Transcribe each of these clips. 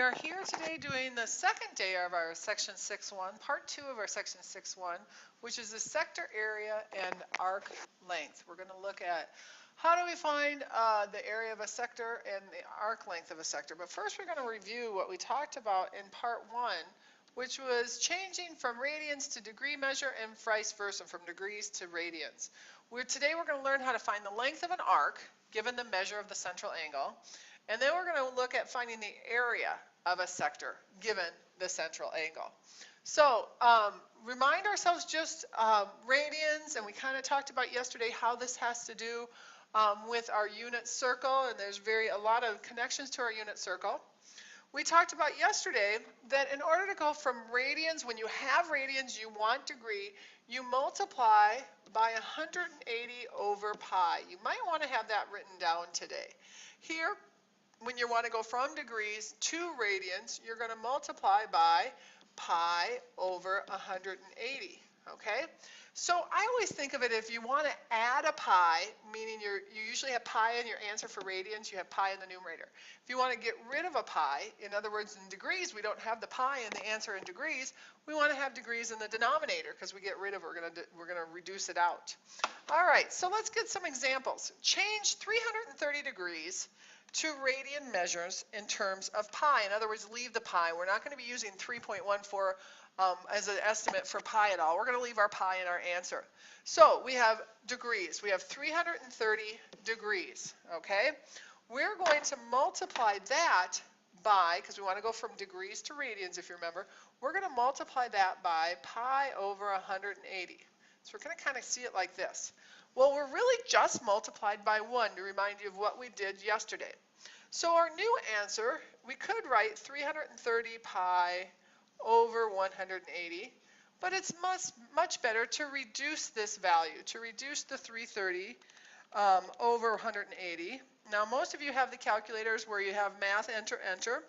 are here today doing the second day of our Section 6.1, Part 2 of our Section 6.1, which is the sector area and arc length. We're going to look at how do we find the area of a sector and the arc length of a sector. But first we're going to review what we talked about in Part 1, which was changing from radians to degree measure and vice versa, from degrees to radians. Today we're going to learn how to find the length of an arc given the measure of the central angle. And then we're going to look at finding the area of a sector given the central angle. So remind ourselves just radians, and we kind of talked about yesterday how this has to do with our unit circle, and there's a lot of connections to our unit circle. We talked about yesterday that in order to go from radians, when you have radians, you want degree, you multiply by 180 over pi. You might want to have that written down today. Here, when you want to go from degrees to radians, you're going to multiply by pi over 180, okay? So I always think of it, if you want to add a pi, meaning you usually have pi in your answer for radians, you have pi in the numerator. If you want to get rid of a pi, in other words, in degrees, we don't have the pi in the answer in degrees, we want to have degrees in the denominator because we get rid of it, we're going to reduce it out. All right, so let's get some examples. Change 330 degrees to radian measures in terms of pi. In other words, leave the pi. We're not going to be using 3.14 as an estimate for pi at all. We're going to leave our pi in our answer. So we have degrees. We have 330 degrees, okay? We're going to multiply that by, because we want to go from degrees to radians, if you remember, we're going to multiply that by pi over 180. So we're going to kind of see it like this. Well, we're really just multiplied by 1 to remind you of what we did yesterday. So our new answer, we could write 330 pi over 180, but it's much better to reduce this value, to reduce the 330 over 180. Now, most of you have the calculators where you have math, enter, enter,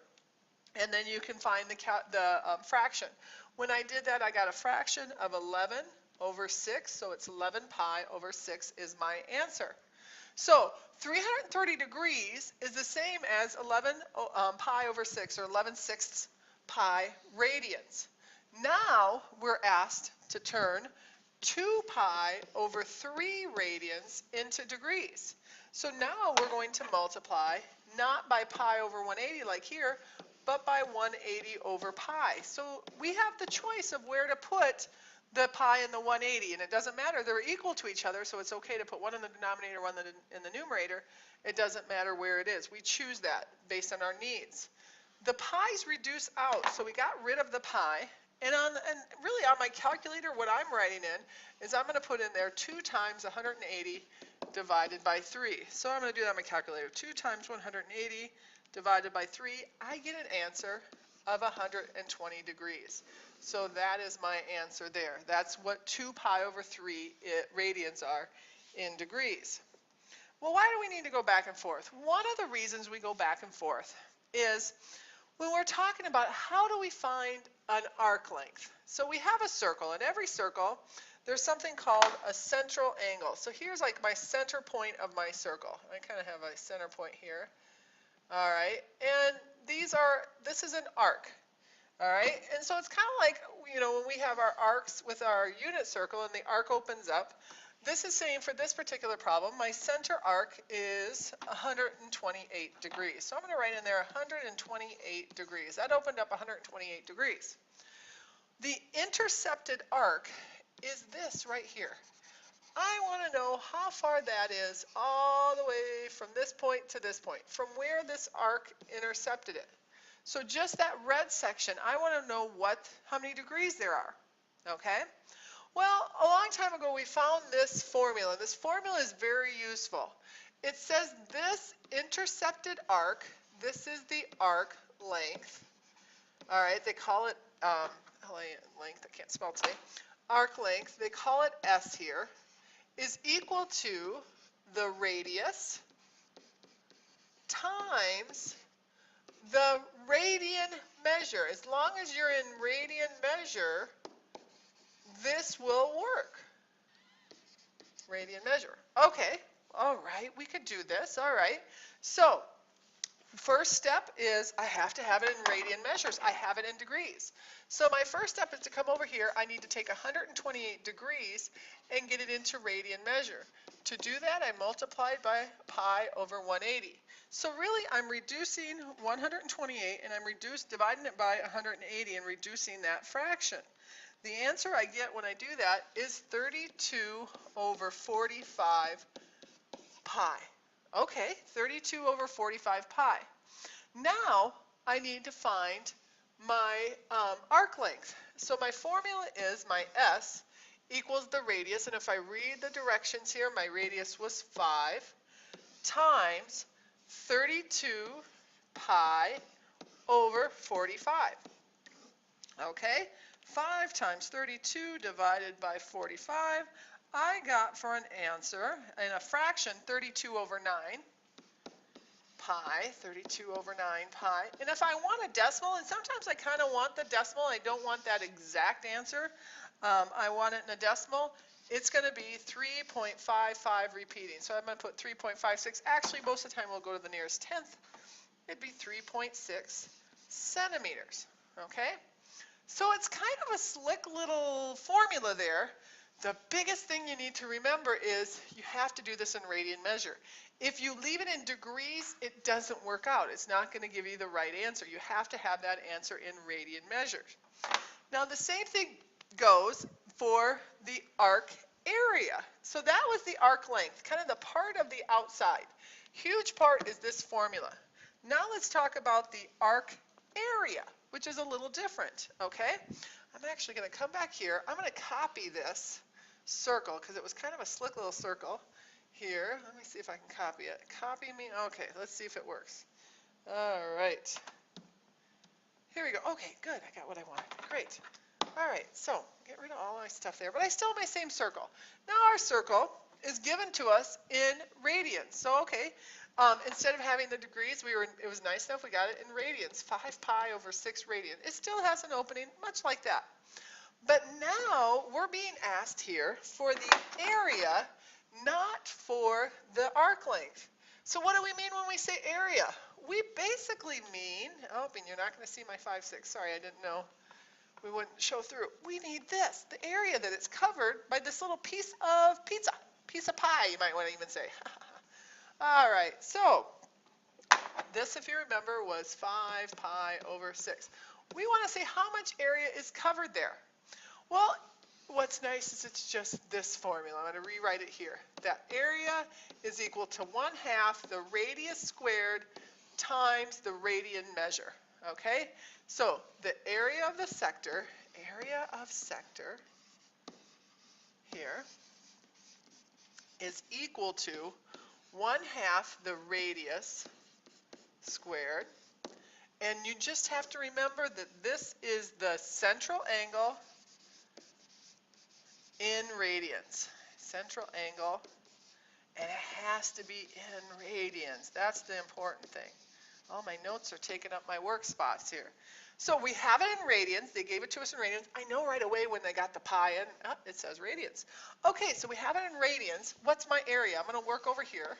and then you can find the fraction. When I did that, I got a fraction of 11 over 6, so it's 11 pi over 6 is my answer. So 330 degrees is the same as 11 pi over 6, or 11/6 pi radians. Now we're asked to turn 2 pi over 3 radians into degrees. So now we're going to multiply not by pi over 180 like here, but by 180 over pi. So we have the choice of where to put the pi and the 180, and it doesn't matter. They're equal to each other, so it's okay to put one in the denominator, one in the numerator. It doesn't matter where it is. We choose that based on our needs. The pi's reduce out, so we got rid of the pi, and really on my calculator, what I'm writing in is I'm going to put in there 2 times 180 divided by 3. So I'm going to do that on my calculator. 2 times 180 divided by 3, I get an answer of 120 degrees. So that is my answer there. That's what 2 pi over 3 radians are in degrees. Well, why do we need to go back and forth? One of the reasons we go back and forth is when we're talking about how do we find an arc length. So we have a circle. In every circle, there's something called a central angle. So here's like my center point of my circle. I kind of have a center point here. All right, and this is an arc. All right, and so it's kind of like, when we have our arcs with our unit circle and the arc opens up, this is saying for this particular problem, my center arc is 128 degrees. So I'm going to write in there 128 degrees. That opened up 128 degrees. The intercepted arc is this right here. I want to know how far that is all the way from this point to this point, from where this arc intercepted it. So just that red section, I want to know how many degrees there are, okay? Well, a long time ago we found this formula. This formula is very useful. It says this intercepted arc, this is the arc length, all right? They call it length, I can't spell today. Arc length, they call it S here, is equal to the radius times the radian measure. As long as you're in radian measure, this will work. Radian measure. Okay, all right, we could do this, all right. So First step is I have to have it in radian measures. I have it in degrees. So my first step is to come over here. I need to take 128 degrees and get it into radian measure. To do that, I multiplied by pi over 180. So really, I'm reducing 128 and I'm dividing it by 180 and reducing that fraction. The answer I get when I do that is 32 over 45 pi. Okay, 32 over 45 pi. Now I need to find my arc length. So my formula is my S equals the radius, and if I read the directions here, my radius was 5 times 32 pi over 45. Okay, 5 times 32 divided by 45, I got for an answer, in a fraction, 32 over 9 pi, 32 over 9 pi. And if I want a decimal, and sometimes I kind of want the decimal, I don't want that exact answer, I want it in a decimal, it's going to be 3.55 repeating. So I'm going to put 3.56. Actually, most of the time we'll go to the nearest tenth. It'd be 3.6 centimeters. Okay? So it's kind of a slick little formula there. The biggest thing you need to remember is you have to do this in radian measure. If you leave it in degrees, it doesn't work out. It's not going to give you the right answer. You have to have that answer in radian measures. Now the same thing goes for the arc area. So that was the arc length, kind of the part of the outside. Huge part is this formula. Now let's talk about the arc area, which is a little different, okay? I'm actually going to come back here. I'm going to copy this circle because it was kind of a slick little circle here. Let me see if I can copy it. Copy me. Okay, let's see if it works. All right. Here we go. Okay, good. I got what I wanted. Great. All right, so get rid of all my stuff there, but I still have my same circle. Now our circle is given to us in radians. So, okay, instead of having the degrees, it was nice enough we got it in radians, 5 pi over 6 radians. It still has an opening, much like that. But now we're being asked here for the area, not for the arc length. So what do we mean when we say area? We basically mean, oh, and you're not going to see my 5, 6. Sorry, I didn't know. We wouldn't show through. We need this, the area that it's covered by this little piece of pizza, piece of pie, you might want to even say. All right, so this, if you remember, was 5 pi over 6. We want to say how much area is covered there. Well, what's nice is it's just this formula. I'm going to rewrite it here. That area is equal to 1/2 the radius squared times the radian measure. Okay? So the area of sector here is equal to 1/2 the radius squared. And you just have to remember that this is the central angle in radians. Central angle, and it has to be in radians. That's the important thing. All my notes are taking up my work spots here. So we have it in radians. They gave it to us in radians. I know right away when they got the pi in, it says radians. Okay, so we have it in radians. What's my area? I'm going to work over here.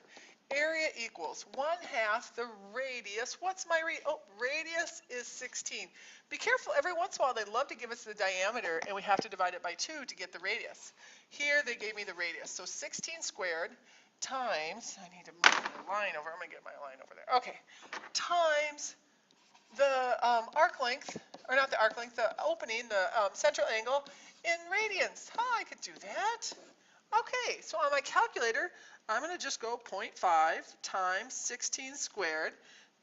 Area equals 1/2 the radius. What's my radius? Oh, radius is 16. Be careful. Every once in a while, they love to give us the diameter, and we have to divide it by 2 to get the radius. Here, they gave me the radius. So 16 squared times, I need to move the line over. I'm going to get my line over there. Okay, times the arc length, or not the arc length, the opening, the central angle in radians. Oh, I could do that. Okay, so on my calculator, I'm going to just go 0.5 times 16 squared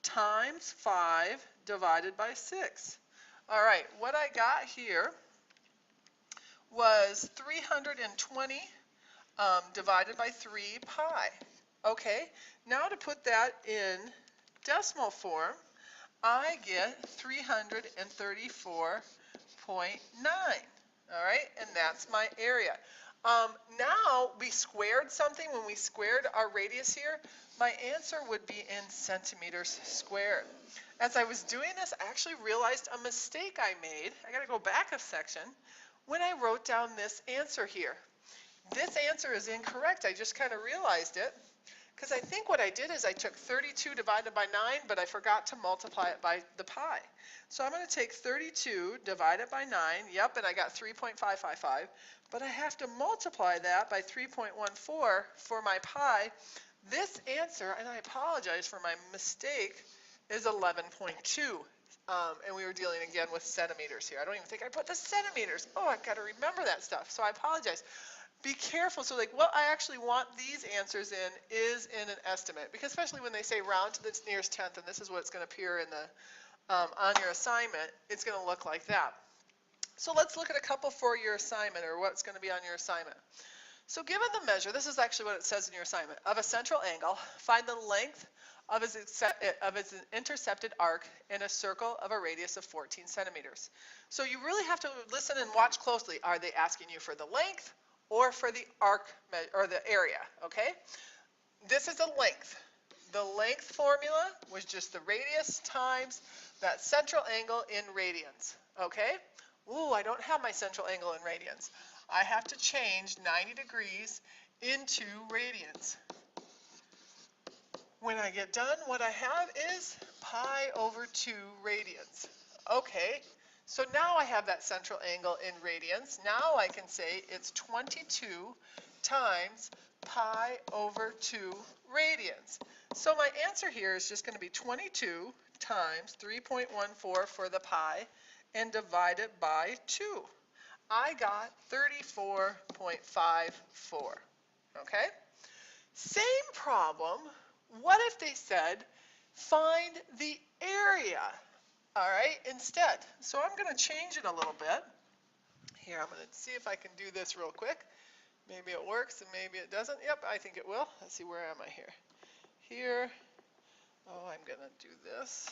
times 5 divided by 6. All right, what I got here was 320 divided by 3 pi. Okay, now to put that in decimal form, I get 334.9. All right, and that's my area. Now we squared something. When we squared our radius here, my answer would be in centimeters squared. As I was doing this, I actually realized a mistake I made. I got to go back a section when I wrote down this answer here. This answer is incorrect. I just kind of realized it Because I think what I did is I took 32 divided by 9, but I forgot to multiply it by the pi. So I'm going to take 32 divided by 9, yep, and I got 3.555, but I have to multiply that by 3.14 for my pi. This answer, and I apologize for my mistake, is 11.2. And we were dealing again with centimeters here. I don't even think I put the centimeters. Oh, I've got to remember that stuff, so I apologize. Be careful. So like what I actually want these answers in is in an estimate, because especially when they say round to the nearest tenth, and this is what's going to appear in the on your assignment, it's going to look like that. So let's look at a couple for your assignment, or what's going to be on your assignment. So given the measure, this is actually what it says in your assignment, of a central angle, find the length of its intercepted arc in a circle of a radius of 14 centimeters. So you really have to listen and watch closely. Are they asking you for the length or for the arc, or the area, okay? This is the length. The length formula was just the radius times that central angle in radians, okay? Ooh, I don't have my central angle in radians. I have to change 90 degrees into radians. When I get done, what I have is pi over 2 radians. Okay, so now I have that central angle in radians. Now I can say it's 22 times pi over 2 radians. So my answer here is just going to be 22 times 3.14 for the pi and divided by 2. I got 34.54. Okay? Same problem. What if they said, find the area, all right, instead? So I'm going to change it a little bit. Here, I'm going to see if I can do this real quick. Maybe it works and maybe it doesn't. Yep, I think it will. Let's see, where am I here? Here. Oh, I'm going to do this.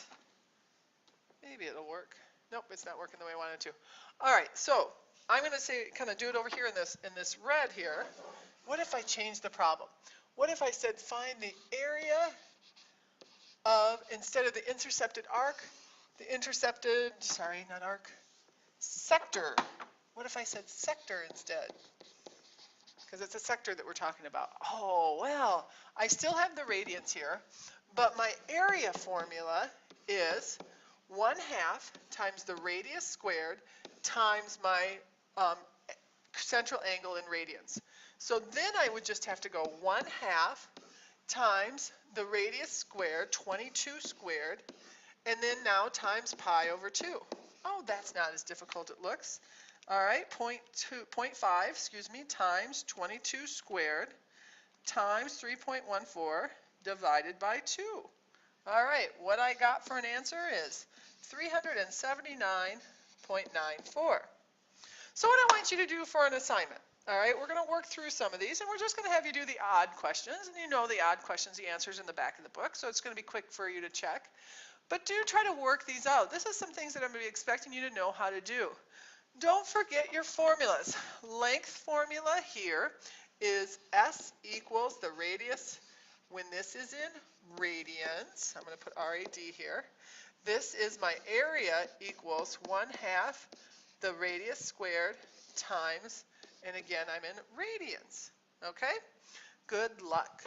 Maybe it'll work. Nope, it's not working the way I wanted to. All right, so I'm going to say, kind of do it over here in this red here. What if I change the problem? What if I said find the area of, instead of the intercepted arc, the intercepted, sorry, not arc, sector. What if I said sector instead? Because it's a sector that we're talking about. Oh, well, I still have the radians here, but my area formula is 1/2 times the radius squared times my central angle in radians. So then I would just have to go 1/2 times the radius squared, 22 squared, and then now times pi over 2. Oh, that's not as difficult it looks. All right, 0.5, excuse me, times 22 squared times 3.14 divided by 2. All right, what I got for an answer is 379.94. So what I want you to do for an assignment, all right, we're going to work through some of these, and we're just going to have you do the odd questions, and you know the odd questions, the answers in the back of the book, so it's going to be quick for you to check. But do try to work these out. This is some things that I'm going to be expecting you to know how to do. Don't forget your formulas. Length formula here is S equals the radius when this is in radians. I'm going to put RAD here. This is my area equals 1/2 the radius squared times, and again I'm in radians. Okay? Good luck.